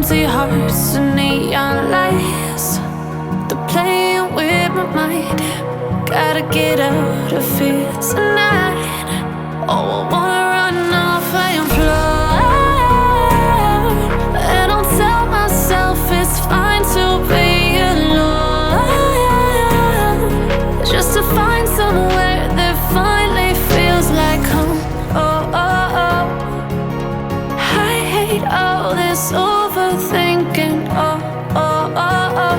empty hearts and neon lights. They're playing with my mind. Gotta get out of here tonight. Oh, I wanna run off and fly. And I'll tell myself it's fine to be alone, just to find somewhere that finally feels like home. Oh, oh, oh. I hate all this overthinking. Oh, oh, oh, oh.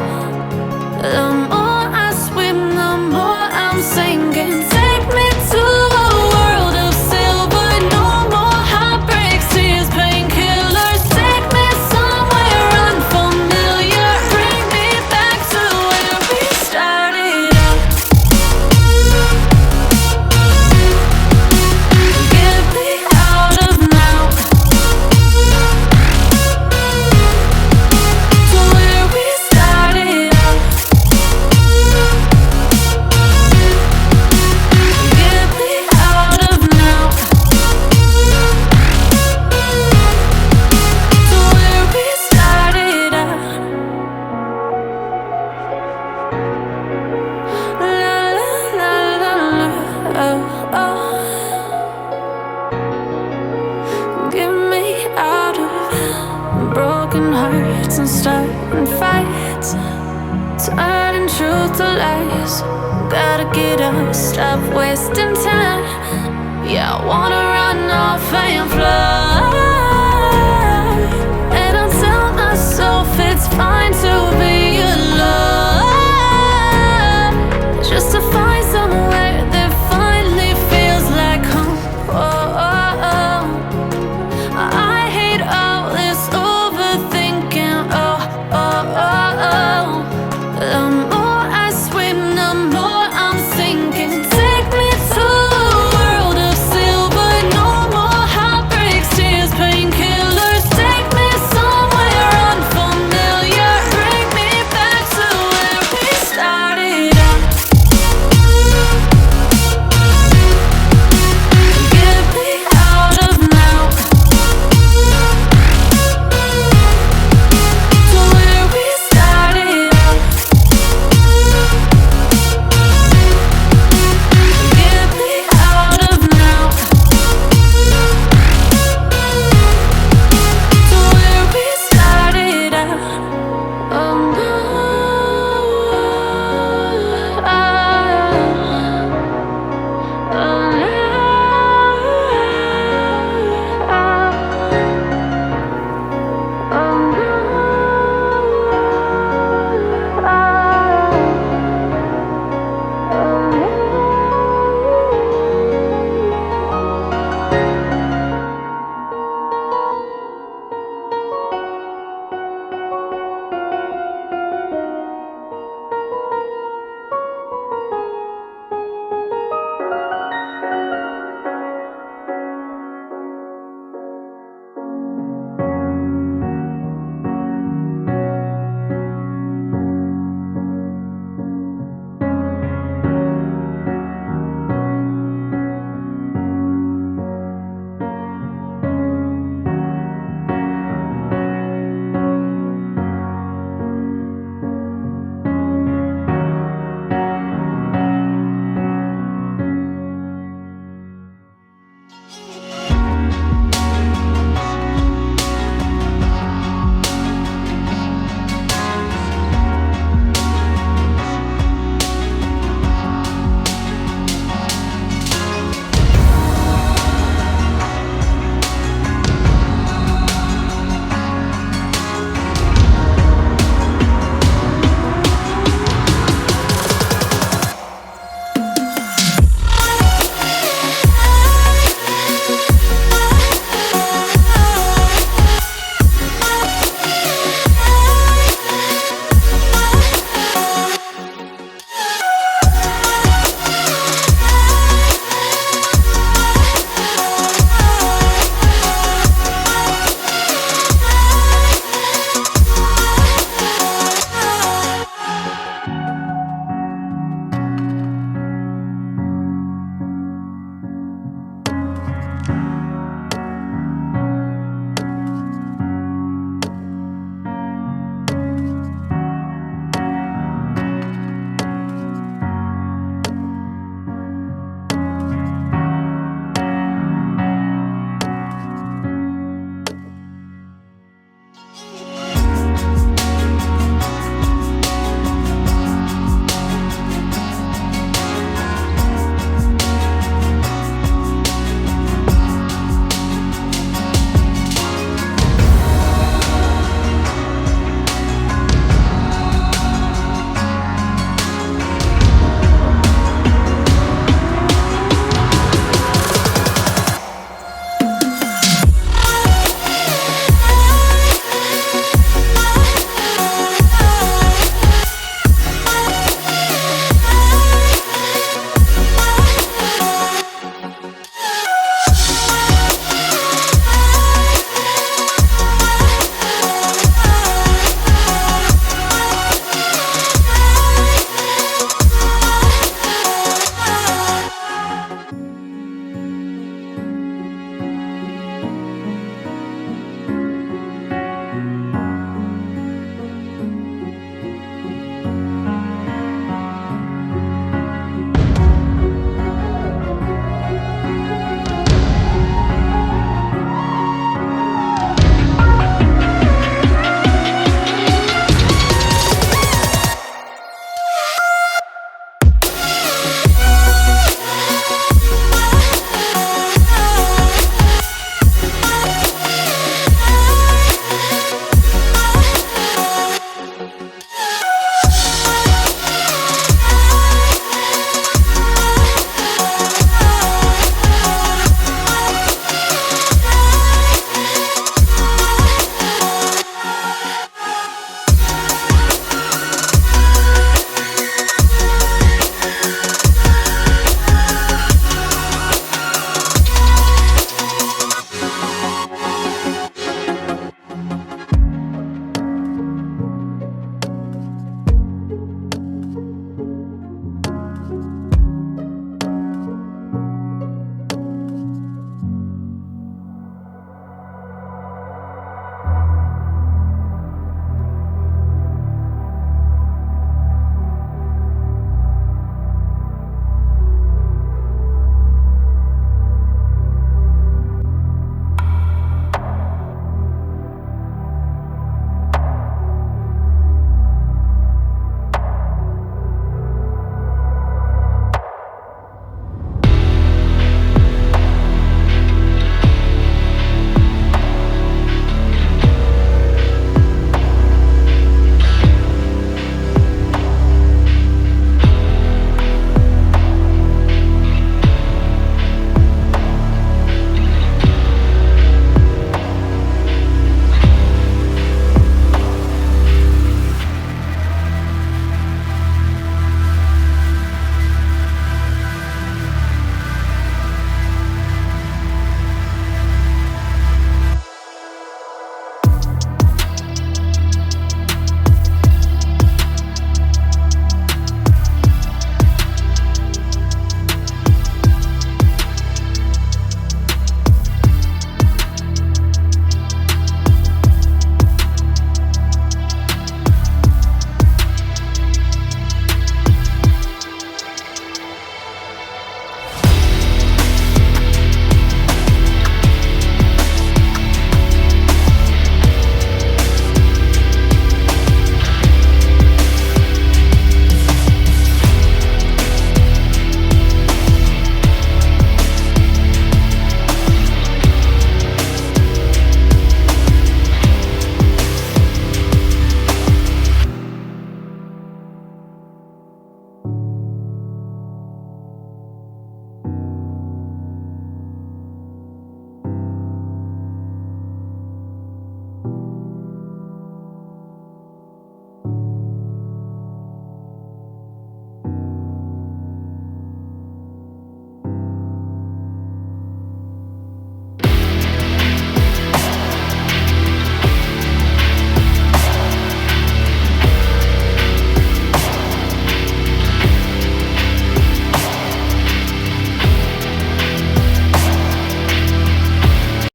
The more I swim, the more I'm sinking. Take me to a world of silver. No more heartbreaks, tears, painkillers. Take me somewhere unfamiliar. Bring me back to where we started out. Get me out of now, to where we started out. Get me out of now, to where we started out. La la la la la, oh, oh. Get me out of broken hearts and starting fights, turning truth to lies. Gotta get up, stop wasting time. Yeah, I wanna run off and fly.